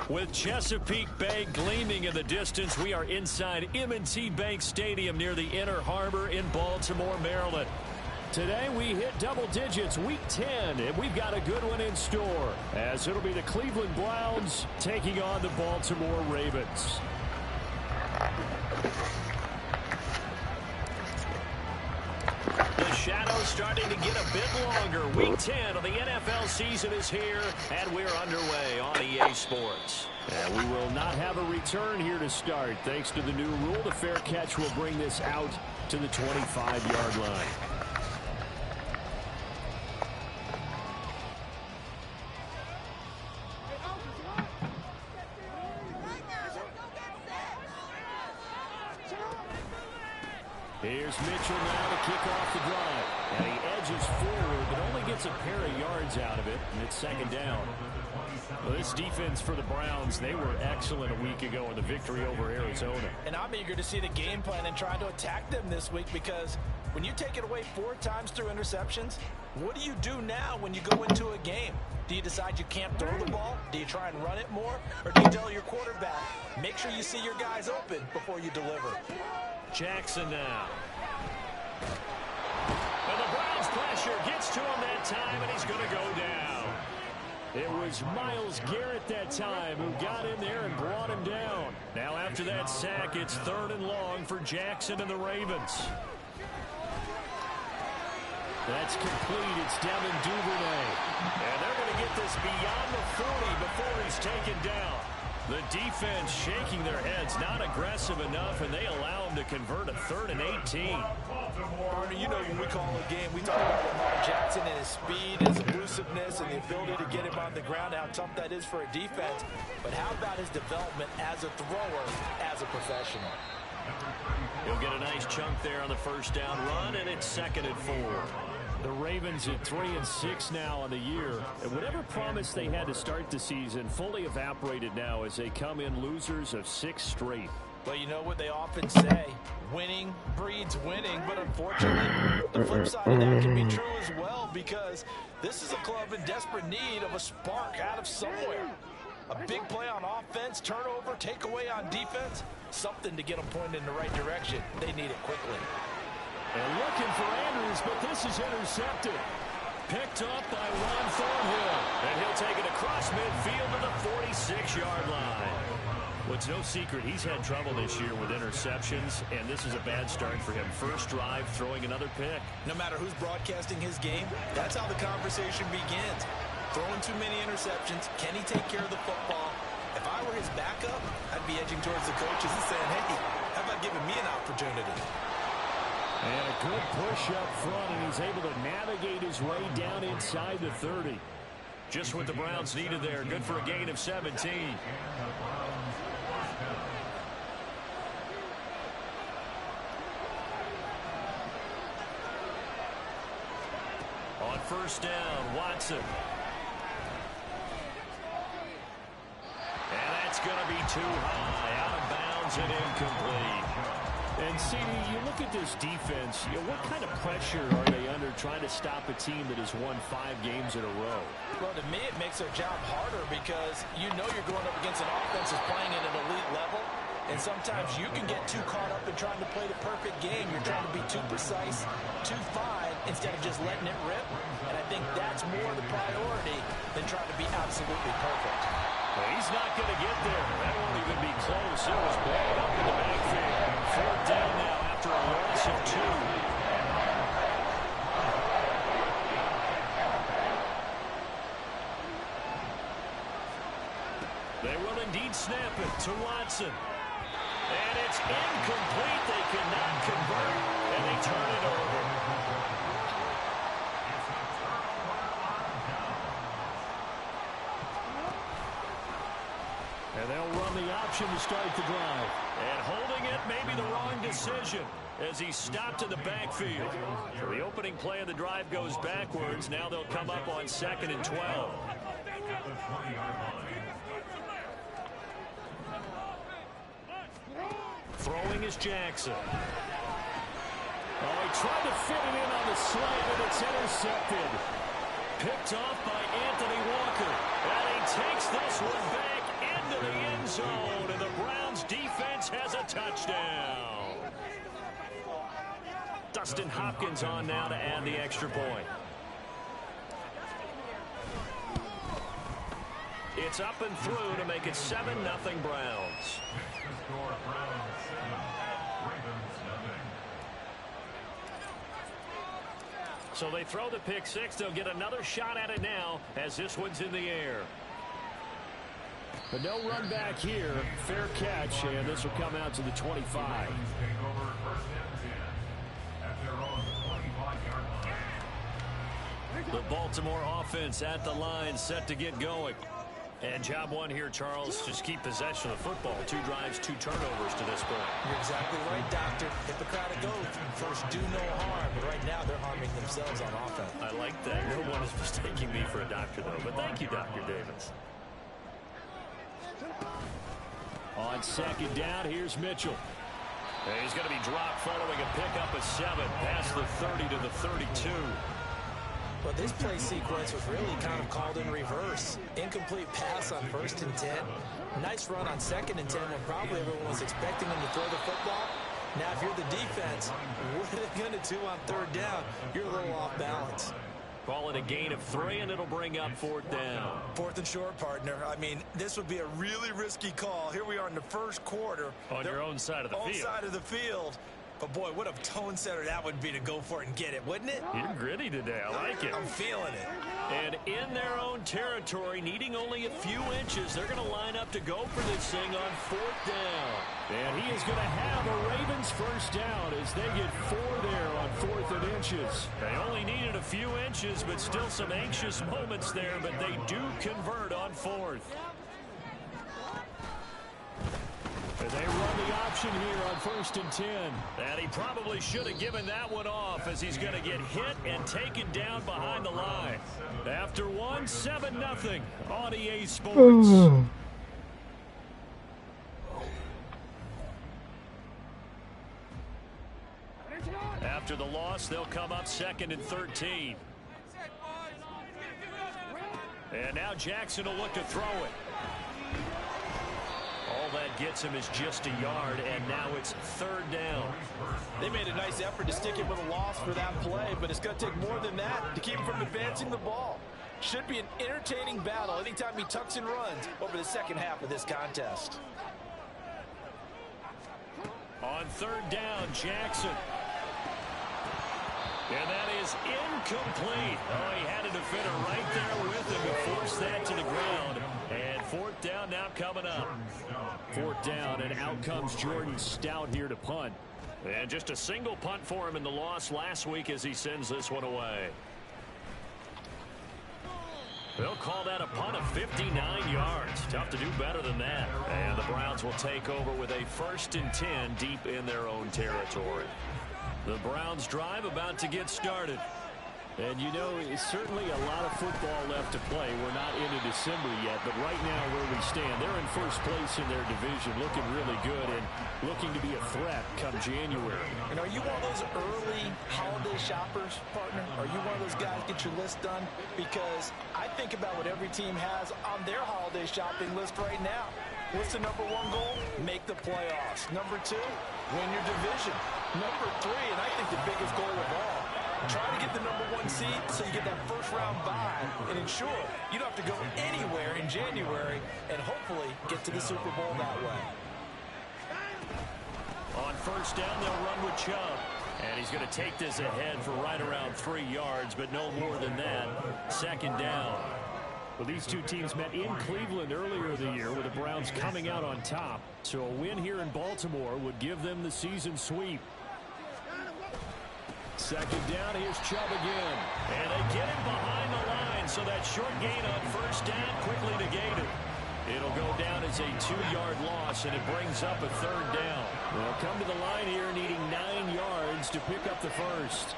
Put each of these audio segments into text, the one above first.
With Chesapeake Bay gleaming in the distance, we are inside M&T Bank Stadium near the Inner Harbor in Baltimore, Maryland. Today we hit double digits, week 10, and we've got a good one in store, as it'll be the Cleveland Browns taking on the Baltimore Ravens. The shadow's starting to get a bit longer. Week 10 of the NFL season is here, and we're underway on EA Sports. And we will not have a return here to start. Thanks to the new rule, the fair catch will bring this out to the 25-yard line. Here's Mitchell now to kick off the drive. And he edges forward, but only gets a pair of yards out of it, and it's second down. Well, this defense for the Browns, they were excellent a week ago in the victory over Arizona. And I'm eager to see the game plan and try to attack them this week, because when you take it away 4 times through interceptions, what do you do now when you go into a game? Do you decide you can't throw the ball? Do you try and run it more? Or do you tell your quarterback, make sure you see your guys open before you deliver? Jackson now. And the Browns pressure gets to him that time, and he's going to go down. It was Myles Garrett that time who got in there and brought him down. Now after that sack, it's 3rd and long for Jackson and the Ravens. That's complete. It's Devin Duvernay. And they're going to get this beyond the 40 before he's taken down. The defense shaking their heads, not aggressive enough, and they allow him to convert a 3rd and 18. Barney, you know when we call a game, we talk about Lamar Jackson and his speed, his elusiveness, and the ability to get him on the ground, how tough that is for a defense. But how about his development as a thrower, as a professional? He'll get a nice chunk there on the first down run, and it's 2nd and 4. The Ravens at 3-6 now on the year. And whatever promise they had to start the season fully evaporated now as they come in losers of 6 straight. Well, you know what they often say, winning breeds winning, but unfortunately, the flip side of that can be true as well, because this is a club in desperate need of a spark out of somewhere. A big play on offense, turnover, takeaway on defense, something to get them pointed in the right direction. They need it quickly. And looking for Andrews, but this is intercepted. Picked up by Ron Thornhill. And he'll take it across midfield to the 46-yard line. Well, it's no secret he's had trouble this year with interceptions, and this is a bad start for him. First drive, throwing another pick. No matter who's broadcasting his game, that's how the conversation begins. Throwing too many interceptions, can he take care of the football? If I were his backup, I'd be edging towards the coaches and saying, hey, how about giving me an opportunity? And a good push up front, and he's able to navigate his way down inside the 30. Just what the Browns needed there. Good for a gain of 17. On first down, Watson. And that's going to be too high. Out of bounds and incomplete. And, CD, you look at this defense, what kind of pressure are they under trying to stop a team that has won 5 games in a row? Well, to me, it makes their job harder, because you know you're going up against an offense that's playing at an elite level, and sometimes you can get too caught up in trying to play the perfect game. You're trying to be too precise, too fine, instead of just letting it rip. And I think that's more the priority than trying to be absolutely perfect. Well, he's not going to get there. That won't even be close. It was blown up in the backfield. 4th down now after a loss of 2. They will indeed snap it to Watson. And it's incomplete. They cannot convert, and they turn it over. And they'll run the option to start the drive. And holding it may be the wrong decision as he's stopped in the backfield. So the opening play of the drive goes backwards. Now they'll come up on 2nd and 12. Throwing is Jackson. Oh, he tried to fit it in on the slant, and it's intercepted. Picked off by Anthony Walker. And he takes this one back into zone, and the Browns defense has a touchdown. Dustin Hopkins on now to add the extra point. It's up and through to make it 7-0 Browns. So they throw the pick six. They'll get another shot at it now as this one's in the air. But no run back here. Fair catch, and this will come out to the 25. The Baltimore offense at the line, set to get going. And job one here, Charles, just keep possession of the football. 2 drives, 2 turnovers to this point. You're exactly right, Doctor. Hippocratic oath. First, do no harm. But right now, they're harming themselves on offense. I like that. No one is mistaking me for a doctor, though. But thank you, Dr. Davis. On second down, here's Mitchell. And he's going to be dropped following a pickup of 7 past the 30 to the 32. Well, this play sequence was really kind of called in reverse. Incomplete pass on 1st and 10. Nice run on 2nd and 10 when probably everyone was expecting him to throw the football. Now, if you're the defense, what are they going to do on 3rd down? You're a little off balance. Call it a gain of 3, and it'll bring up 4th down. 4th and short, partner. I mean, this would be a really risky call. Here we are in the 1st quarter. On your own side of the field. Side of the field. But, boy, what a tone setter that would be to go for it and get it, wouldn't it? You're gritty today. I like it. I'm feeling it. And in their own territory, needing only a few inches, they're going to line up to go for this thing on 4th down. And he is going to have a Ravens first down as they get 4 there on 4th and inches. They only needed a few inches, but still some anxious moments there, but they do convert on 4th. And they run the option here on 1st and 10. And he probably should have given that one off as he's going to get hit and taken down behind the line. After 1, 7-0 on EA Sports. After the loss, they'll come up 2nd and 13. And now Jackson will look to throw it. All that gets him is just a yard, and now it's 3rd down. They made a nice effort to stick him with a loss for that play, but it's going to take more than that to keep him from advancing the ball. Should be an entertaining battle anytime he tucks and runs over the second half of this contest. On 3rd down, Jackson. And that is incomplete. Oh, he had a defender right there with him to force that to the ground. And 4th down now coming up. 4th down, and out comes Jordan Stout here to punt. And just a single punt for him in the loss last week as he sends this one away. They'll call that a punt of 59 yards. Tough to do better than that. And the Browns will take over with a 1st and 10 deep in their own territory. The Browns drive about to get started. And, you know, it's certainly a lot of football left to play. We're not into December yet, but right now where we stand, they're in 1st place in their division, looking really good and looking to be a threat come January. And are you one of those early holiday shoppers, partner? Are you one of those guys get your list done? Because I think about what every team has on their holiday shopping list right now. What's the #1 goal? Make the playoffs. #2, win your division. #3, and I think the biggest goal of all, try to get the #1 seed so you get that 1st round bye and ensure you don't have to go anywhere in January and hopefully get to the Super Bowl that way. On 1st down, they'll run with Chubb. And he's going to take this ahead for right around 3 yards, but no more than that. 2nd down. Well, these two teams met in Cleveland earlier in the year with the Browns coming out on top. So a win here in Baltimore would give them the season sweep. 2nd down, here's Chubb again. And they get him behind the line, so that short gain on 1st down quickly negated. It'll go down as a 2-yard loss, and it brings up a 3rd down. They'll come to the line here needing 9 yards to pick up the 1st.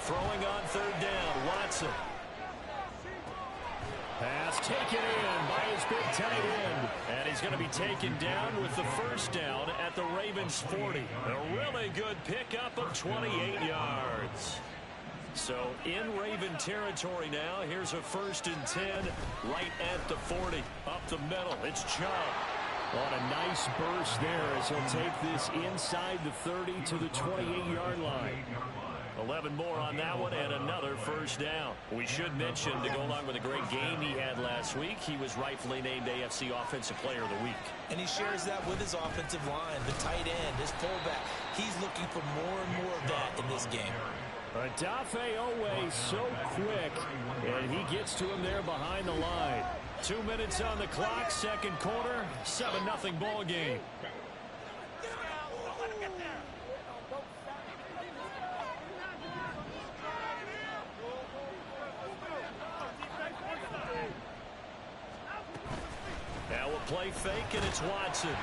Throwing on 3rd down, Watson. Pass taken in by his big tight end. And he's going to be taken down with the 1st down at the Ravens 40. A really good pickup of 28 yards. So in Raven territory now. Here's a 1st and 10 right at the 40. Up the middle, it's Chubb. On a nice burst there as he'll take this inside the 30 to the 28-yard line. 11 more on that one and another 1st down. We should mention, to go along with a great game he had last week, he was rightfully named AFC Offensive Player of the Week. And he shares that with his offensive line, the tight end, his fullback. He's looking for more and more of that in this game. Odafe Owe so quick, and he gets to him there behind the line. 2 minutes on the clock, 2nd quarter, 7-0 ball game. Now a play fake, and it's Watson. A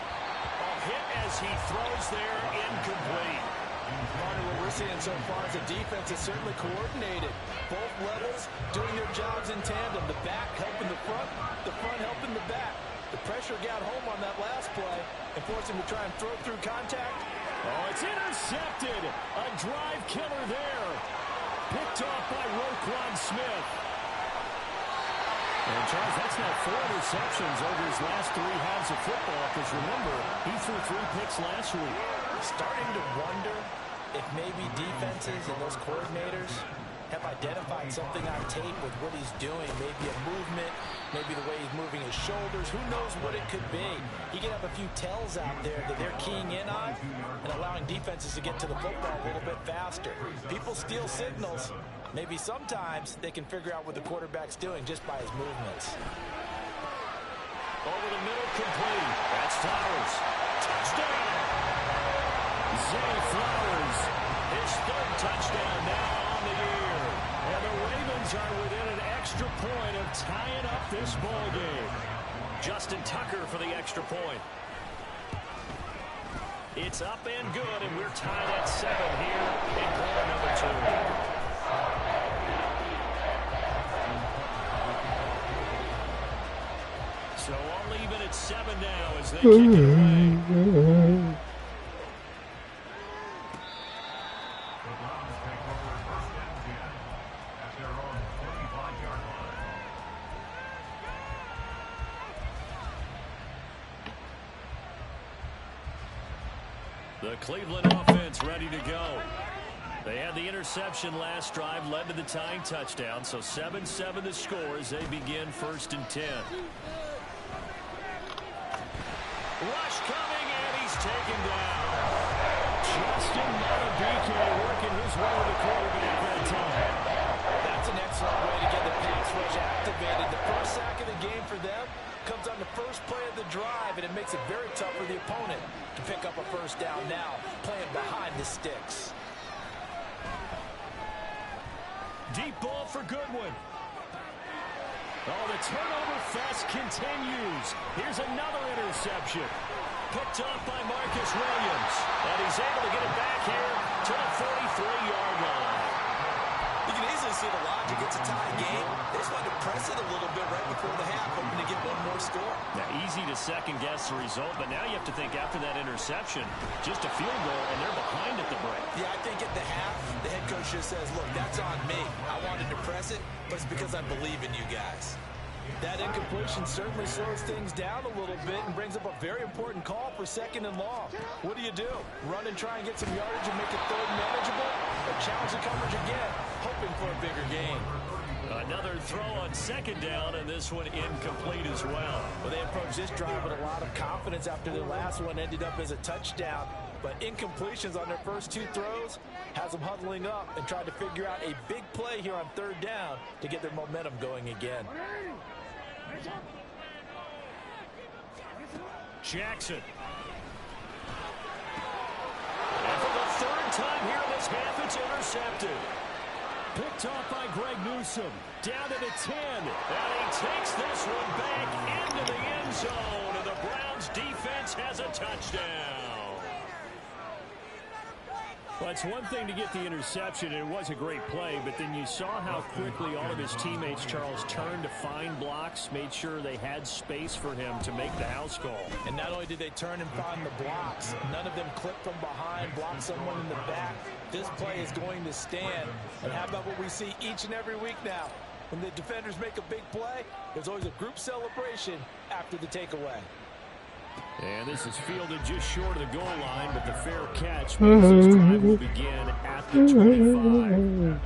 hit as he throws there, incomplete. What we're seeing so far is the defense is certainly coordinated. Both levels doing their jobs in tandem. The back helping the front helping the back. The pressure got home on that last play and forced him to try and throw through contact. Oh, it's intercepted. A drive killer there. Picked off by Roquan Smith. And Charles, that's now 4 interceptions over his last 3 halves of football. Because remember, he threw 3 picks last week. Starting to wonder if maybe defenses and those coordinators have identified something on tape with what he's doing. Maybe a movement, maybe the way he's moving his shoulders. Who knows what it could be? He could have a few tells out there that they're keying in on and allowing defenses to get to the football a little bit faster. People steal signals. Maybe sometimes they can figure out what the quarterback's doing just by his movements. Over the middle, complete. That's Flowers. Touchdown! Zay Flowers, his 3rd touchdown now on the year. And the Ravens are within an extra point of tying up this ball game. Justin Tucker for the extra point. It's up and good, and we're tied at 7 here in quarter number 2. So all even at 7 now as they kick it away. The Cleveland offense ready to go. They had the interception last drive, led to the tying touchdown. So 7-7 the score as they begin 1st and 10. Rush coming, and he's taken down. Justin Madubuike working his way to the quarterback that time. That's an excellent way to get the pass rush activated. The first sack of the game for them comes on the first play of the drive, and it makes it very tough for the opponent to pick up a 1st down now, playing behind the sticks. Deep ball for Goodwin. Oh, the turnover fest continues. Here's another interception. Picked off by Marcus Williams. And he's able to get it back here to the 43-yard line. You can easily see the logic. It's a tie game. They just wanted to press it a little bit right before the half, hoping to get one more score. Now, easy to second-guess the result, but now you have to think after that interception, just a field goal, and they're behind at the break. Yeah, I think at the half, the head coach just says, look, that's on me. I wanted to press it, but it's because I believe in you guys. That incompletion certainly slows things down a little bit and brings up a very important call for 2nd and long. What do? Run and try and get some yardage and make it 3rd manageable? Or challenge the coverage again, hoping for a bigger gain? Another throw on 2nd down, and this one incomplete as well. Well, they approached this drive with a lot of confidence after their last one ended up as a touchdown. But incompletions on their first 2 throws has them huddling up and trying to figure out a big play here on 3rd down to get their momentum going again. Jackson. And for the 3rd time here in this half, it's intercepted. Picked off by Greg Newsome. Down to the 10. And he takes this one back into the end zone. And the Browns defense has a touchdown. Well, it's one thing to get the interception, and it was a great play, but then you saw how quickly all of his teammates, Charles, turned to find blocks, made sure they had space for him to make the house call. And not only did they turn and find the blocks, none of them clipped from behind, blocked someone in the back. This play is going to stand. And how about what we see each and every week now? When the defenders make a big play, there's always a group celebration after the takeaway. And this is fielded just short of the goal line, but the fair catch means this drive will begin at the 25.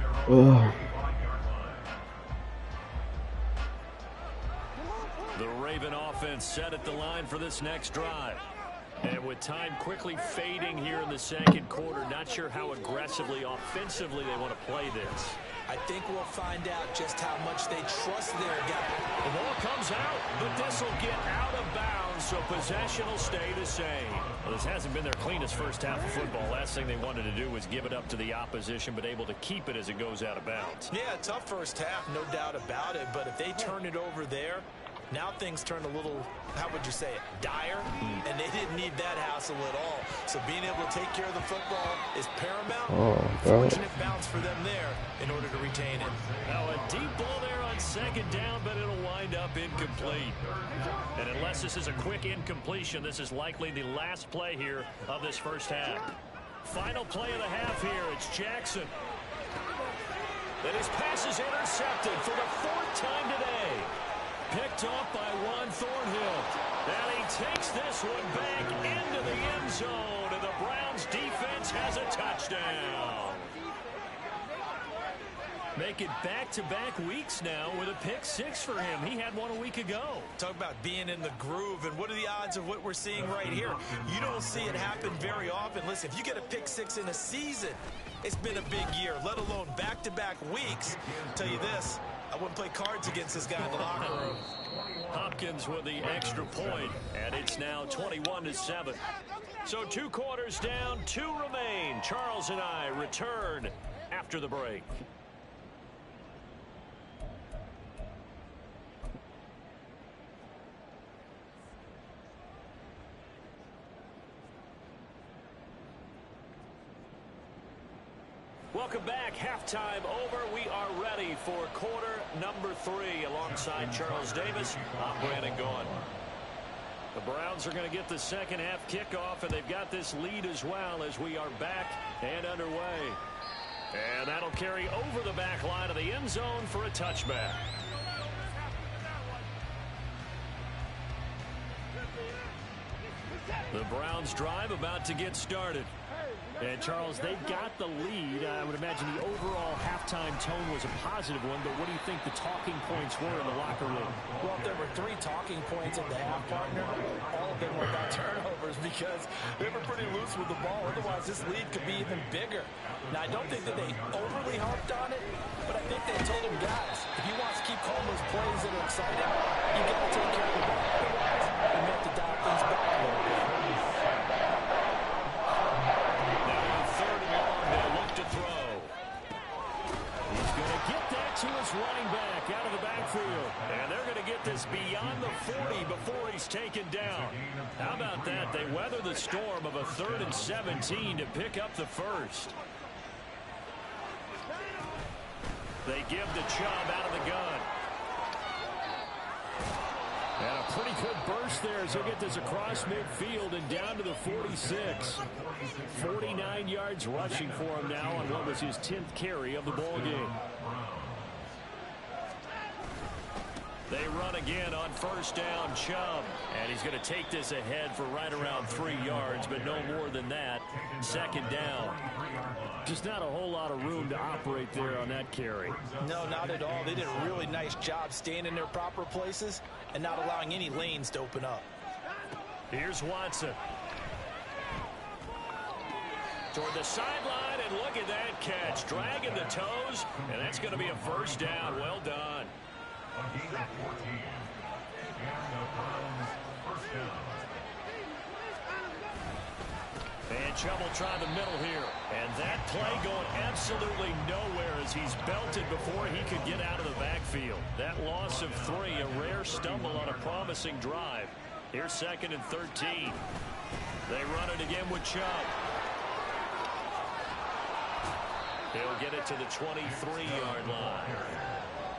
The Raven offense set at the line for this next drive. And with time quickly fading here in the second quarter, not sure how aggressively, offensively they want to play this. I think we'll find out just how much they trust their guy. The ball comes out, but this will get out of bounds, so possession will stay the same. Well, this hasn't been their cleanest first half of football. Last thing they wanted to do was give it up to the opposition, but able to keep it as it goes out of bounds. Yeah, tough first half, no doubt about it. But if they turn it over there, now things turn a little, how would you say it, dire? And they didn't need that hassle at all. So being able to take care of the football is paramount. Fortunate bounce for them there in order to retain it. Now a deep ball there on second down, but it'll wind up incomplete. And unless this is a quick incompletion, this is likely the last play here of this first half. Final play of the half here. It's Jackson. And his pass is intercepted for the fourth time today. Picked off by Juan Thornhill. And he takes this one back into the end zone. And the Browns defense has a touchdown. Make it back-to-back weeks now with a pick six for him. He had one a week ago. Talk about being in the groove, and what are the odds of what we're seeing right here? You don't see it happen very often. Listen, if you get a pick six in a season, it's been a big year, let alone back-to-back weeks. I'll tell you this, I wouldn't play cards against this guy in the locker room. Hopkins with the extra point, and it's now 21-7. So 2 quarters down, 2 remain. Charles and I return after the break. Welcome back. Halftime over. We are ready for quarter number 3 alongside Charles Davis. I'm Brandon Gaughan. The Browns are going to get the second half kickoff, and they've got this lead as well as we are back and underway. And that'll carry over the back line of the end zone for a touchback. The Browns drive about to get started. And, Charles, they've got the lead. I would imagine the overall halftime tone was a positive one, but what do you think the talking points were in the locker room? Well, if there were 3 talking points at the half, partner, all of them were about turnovers because they were pretty loose with the ball. Otherwise, this lead could be even bigger. Now, I don't think that they overly harped on it, but I think they told them, guys, if you want to keep calling those plays that are exciting, you got to take care of the ball. Otherwise, we have to dial things back a little bit. To his running back out of the backfield. And they're going to get this beyond the 40 before he's taken down. How about that? They weather the storm of a 3rd and 17 to pick up the first. They give the Chubb out of the gun. And a pretty good burst there as he'll get this across midfield and down to the 46. 49 yards rushing for him now on what was his 10th carry of the ball game. They run again on first down, Chubb. And he's going to take this ahead for right around 3 yards, but no more than that. Second down. Just not a whole lot of room to operate there on that carry. No, not at all. They did a really nice job staying in their proper places and not allowing any lanes to open up. Here's Watson. Toward the sideline, and look at that catch. Dragging the toes, and that's going to be a first down. Well done. And Chubb will try the middle here. And that play going absolutely nowhere as he's belted before he could get out of the backfield. That loss of 3, a rare stumble on a promising drive. Here's 2nd and 13. They run it again with Chubb. He'll get it to the 23-yard line.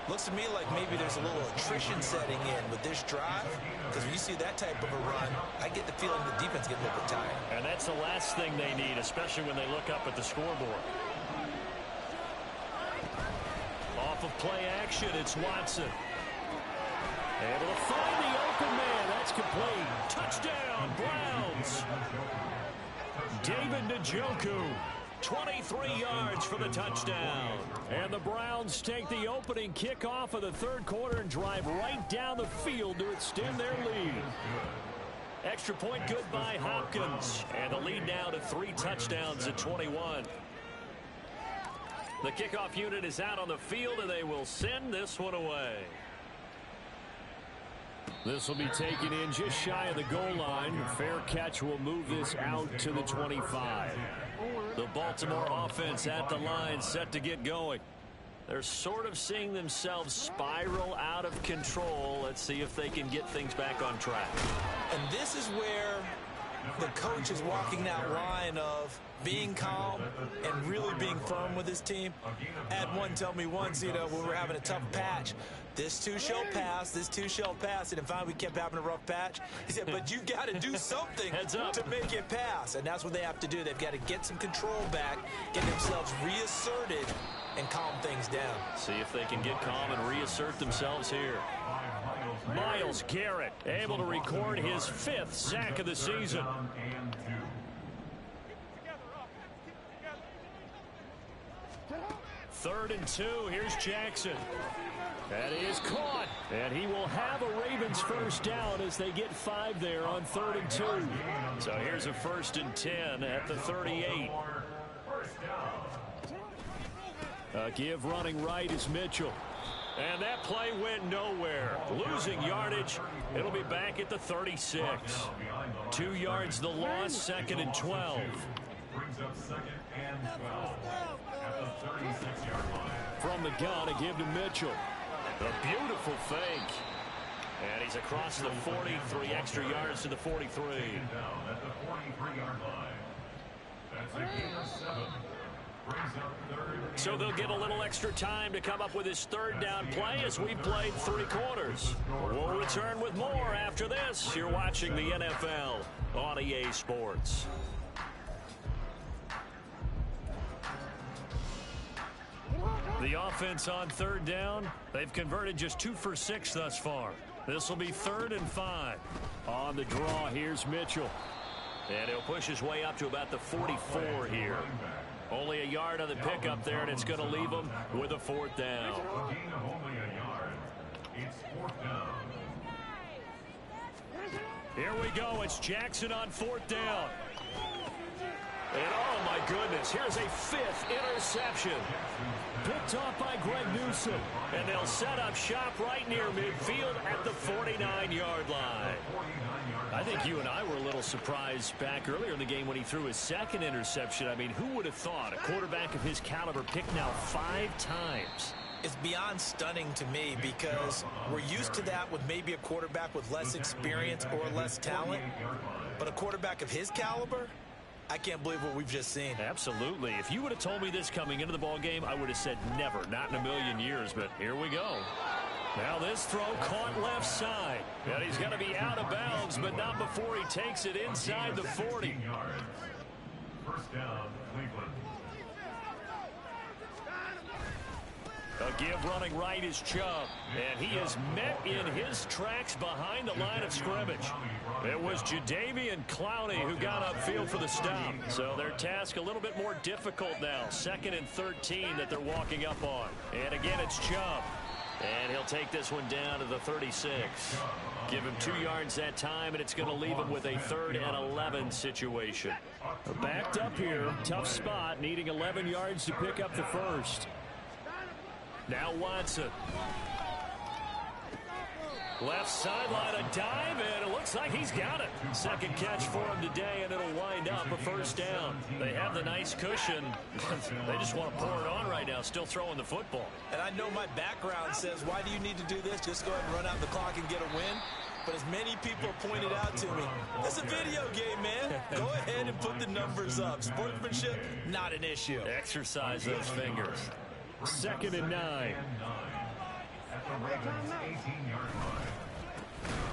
Looks to me like maybe there's a little attrition setting in with this drive, because when you see that type of a run, I get the feeling the defense getting a little bit tired. And that's the last thing they need, especially when they look up at the scoreboard. Off of play action, it's Watson. Able to find the open man. That's complete. Touchdown, Browns. David Njoku, 23 yards for the touchdown. And the Browns take the opening kickoff of the third quarter and drive right down the field to extend their lead. Extra point good by Hopkins. And the lead now to 3 touchdowns at 21. The kickoff unit is out on the field, and they will send this one away. This will be taken in just shy of the goal line. Fair catch will move this out to the 25. The Baltimore offense at the line, set to get going. They're sort of seeing themselves spiral out of control. Let's see if they can get things back on track. And this is where the coach is walking that line of being calm and really being firm with his team. I had one tell me once, when we were having a tough patch, this too shall pass, this too shall pass. And finally we kept having a rough patch. He said, but you got to do something to make it pass. And that's what they have to do. They've got to get some control back, get themselves reasserted, and calm things down. See if they can get calm and reassert themselves here. Myles Garrett able to record his 5th sack of the season. Third and 2. Here's Jackson. That is caught. And he will have a Ravens first down as they get 5 there on 3rd and 2. So here's a 1st and 10 at the 38. Give running right is Mitchell. And that play went nowhere. Losing yardage. It'll be back at the 36. 2 yards the loss, 2nd and 12. From the gun, a give to Mitchell. A beautiful fake. And he's across the 43 extra yards to the 43. So they'll get a little extra time to come up with his 3rd down play as we played 3 quarters. We'll return with more after this. You're watching the NFL on EA Sports. The offense on 3rd down, they've converted just 2 for 6 thus far. This will be 3rd and 5. On the draw, here's Mitchell. And he'll push his way up to about the 44 here. Only a yard on the pickup there, and it's going to leave him with a 4th down. Here we go. It's Jackson on 4th down. And oh my goodness, here's a 5th interception. Picked off by Greg Newsome. And they'll set up shop right near midfield at the 49-yard line. I think you and I were a little surprised back earlier in the game when he threw his 2nd interception. I mean, who would have thought a quarterback of his caliber picked now 5 times? It's beyond stunning to me because we're used to that with maybe a quarterback with less experience or less talent. But a quarterback of his caliber, I can't believe what we've just seen. Absolutely. If you would have told me this coming into the ball game, I would have said never, not in a million years. But here we go. Now this throw caught left side. And he's going to be out of bounds, but not before he takes it inside the 40. First down, Cleveland. A give running right is Chubb. And he is met in his tracks behind the line of scrimmage. It was Jadeveon Clowney who got upfield for the stop. So their task a little bit more difficult now. 2nd and 13 that they're walking up on. And again, it's Chubb. And he'll take this one down to the 36. Give him 2 yards that time, and it's going to leave him with a 3rd and 11 situation. Backed up here, tough spot, needing 11 yards to pick up the 1st. Now Watson. Left sideline, a dive, and it looks like he's got it. 2nd catch for him today, and it'll wind up a 1st down. They have the nice cushion. They just want to pour it on right now, still throwing the football. And I know my background says, why do you need to do this? Just go ahead and run out the clock and get a win. but as many people pointed out to me, it's a video game, man. Go ahead and put the numbers up. Sportsmanship, not an issue. Exercise those fingers. 2nd and 9. At the Ravens' 18-yard line.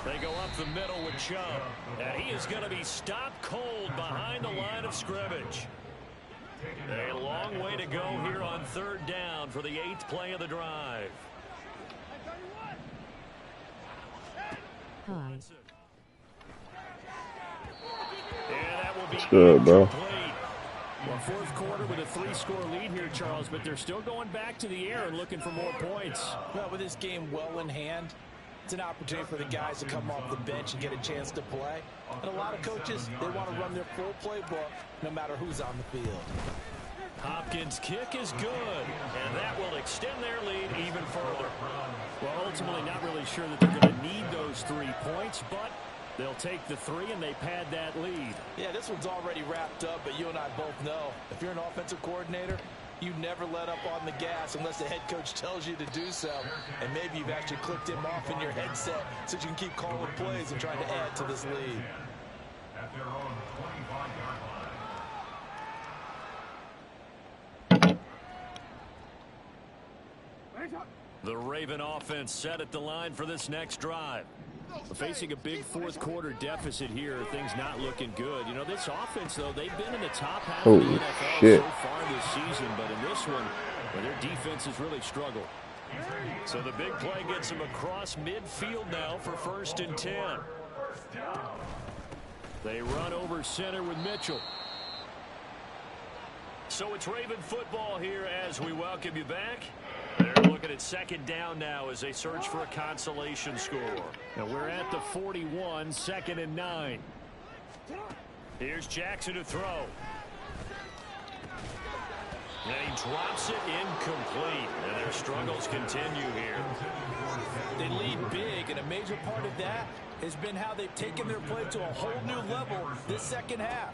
They go up the middle with Chubb. And he is going to be stopped cold behind the line of scrimmage. A long way to go here on 3rd down for the 8th play of the drive. Hi. Yeah, that will be good, bro. incomplete. Well, 4th quarter with a 3-score lead here, Charles, but they're still going back to the air and looking for more points. Well, with this game well in hand, it's an opportunity for the guys to come off the bench and get a chance to play. And a lot of coaches, they want to run their full playbook no matter who's on the field. Hopkins' kick is good, and that will extend their lead even further. Well, ultimately not really sure that they're going to need those 3 points, but they'll take the 3 and they pad that lead. Yeah, this one's already wrapped up, but you and I both know if you're an offensive coordinator, you never let up on the gas unless the head coach tells you to do so. And maybe you've actually clicked him off in your headset so you can keep calling plays and trying to add to this lead. At their own 25-yard line. The Raven offense set at the line for this next drive. Facing a big 4th quarter deficit here, things not looking good. You know, this offense, though, they've been in the top half of the NFL shit. so far this season, but in this one, well, their defense has really struggled. So the big play gets them across midfield now for 1st and 10. They run over center with Mitchell. So it's Raven football here as we welcome you back. They're looking at 2nd down now as they search for a consolation score. Now we're at the 41, 2nd and 9. Here's Jackson to throw. And he drops it incomplete. And their struggles continue here. They lead big, and a major part of that has been how they've taken their play to a whole new level this 2nd half.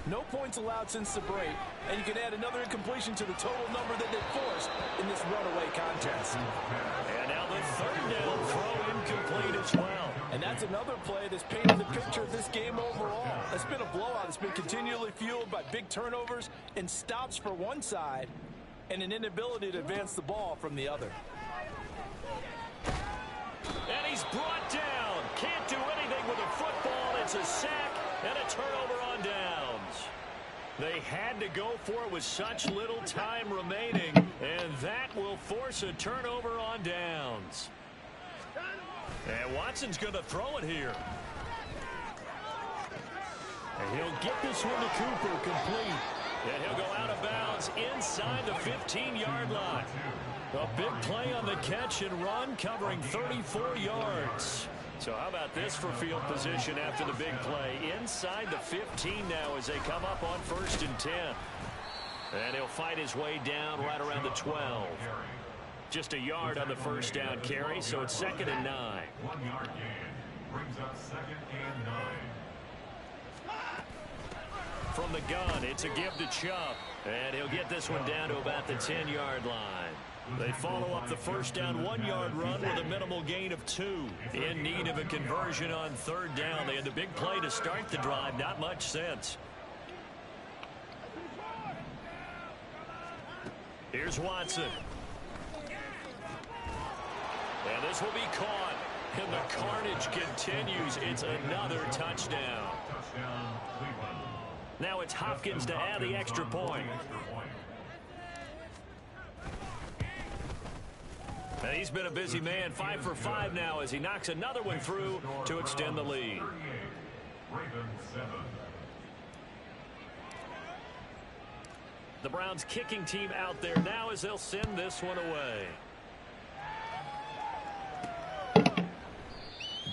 No points allowed since the break, and you can add another incompletion to the total number that they forced in this runaway contest. And now the 3rd down throw incomplete as well. And that's another play that's painted the picture of this game overall. It's been a blowout. It's been continually fueled by big turnovers and stops for one side and an inability to advance the ball from the other. And he's brought down. Can't do anything with a football. It's a sack and a turnover on downs. They had to go for it with such little time remaining, and that will force a turnover on downs. And Watson's going to throw it here. And he'll get this one to Cooper complete. And he'll go out of bounds inside the 15-yard line. A big play on the catch and run, covering 34 yards. So how about this for field position after the big play? Inside the 15 now as they come up on 1st and 10. And he'll fight his way down right around the 12. Just a yard on the 1st down carry, so it's 2nd and 9. 1-yard gain brings up 2nd and 9. From the gun, it's a give to Chubb. And he'll get this one down to about the 10-yard line. They follow up the 1st down 1-yard run with a minimal gain of 2. In need of a conversion on 3rd down. They had the big play to start the drive. Not much sense. Here's Watson. And this will be caught. And the carnage continues. It's another touchdown. Touchdown, Cleveland. Now it's Hopkins to add the extra point. And he's been a busy man, 5 for 5 now as he knocks another one through to extend the lead. Ravens 7. The Browns kicking team out there now as they'll send this one away.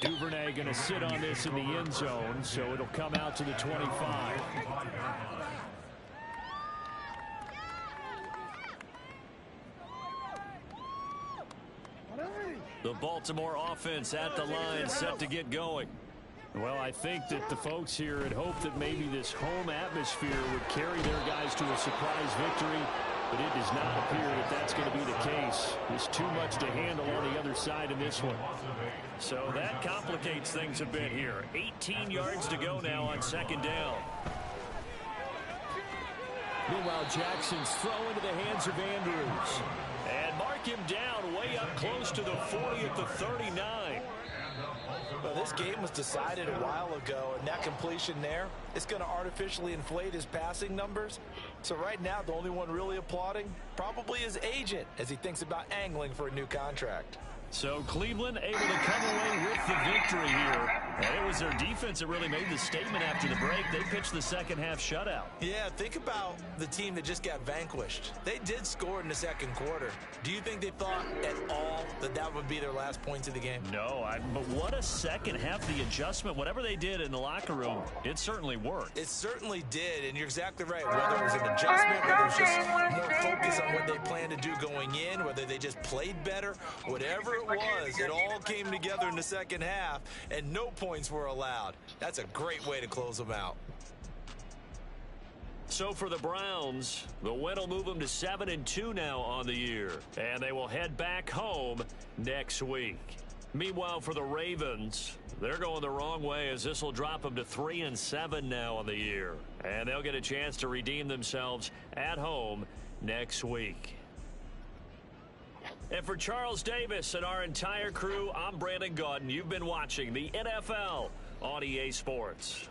Duvernay going to sit on this in the end zone, so it'll come out to the 25. The Baltimore offense at the line set to get going. Well, I think that the folks here had hoped that maybe this home atmosphere would carry their guys to a surprise victory. But it does not appear that that's going to be the case. There's too much to handle on the other side in this one. So that complicates things a bit here. 18 yards to go now on second down. Meanwhile, Jackson's throw into the hands of Andrews. And mark him down way up close to the 40 at the 39. Well, this game was decided a while ago, and that completion there is going to artificially inflate his passing numbers. So right now, the only one really applauding probably his agent as he thinks about angling for a new contract. So Cleveland able to come away with the victory here. And it was their defense that really made the statement after the break. They pitched the second half shutout. Yeah, think about the team that just got vanquished. They did score in the second quarter. Do you think they thought at all that that would be their last points of the game? No, but what a second half. The adjustment, whatever they did in the locker room, it certainly worked. It certainly did, and you're exactly right. Whether it was an adjustment, whether it was just more focus on what they planned to do going in, whether they just played better, whatever it was, it all came together in the second half, and no points were allowed. That's a great way to close them out. So for the Browns, the win will move them to 7-2 now on the year, and they will head back home next week. Meanwhile, for the Ravens, they're going the wrong way as this will drop them to 3-7 now on the year, and they'll get a chance to redeem themselves at home next week. And for Charles Davis and our entire crew, I'm Brandon Gaudin. You've been watching the NFL on EA Sports.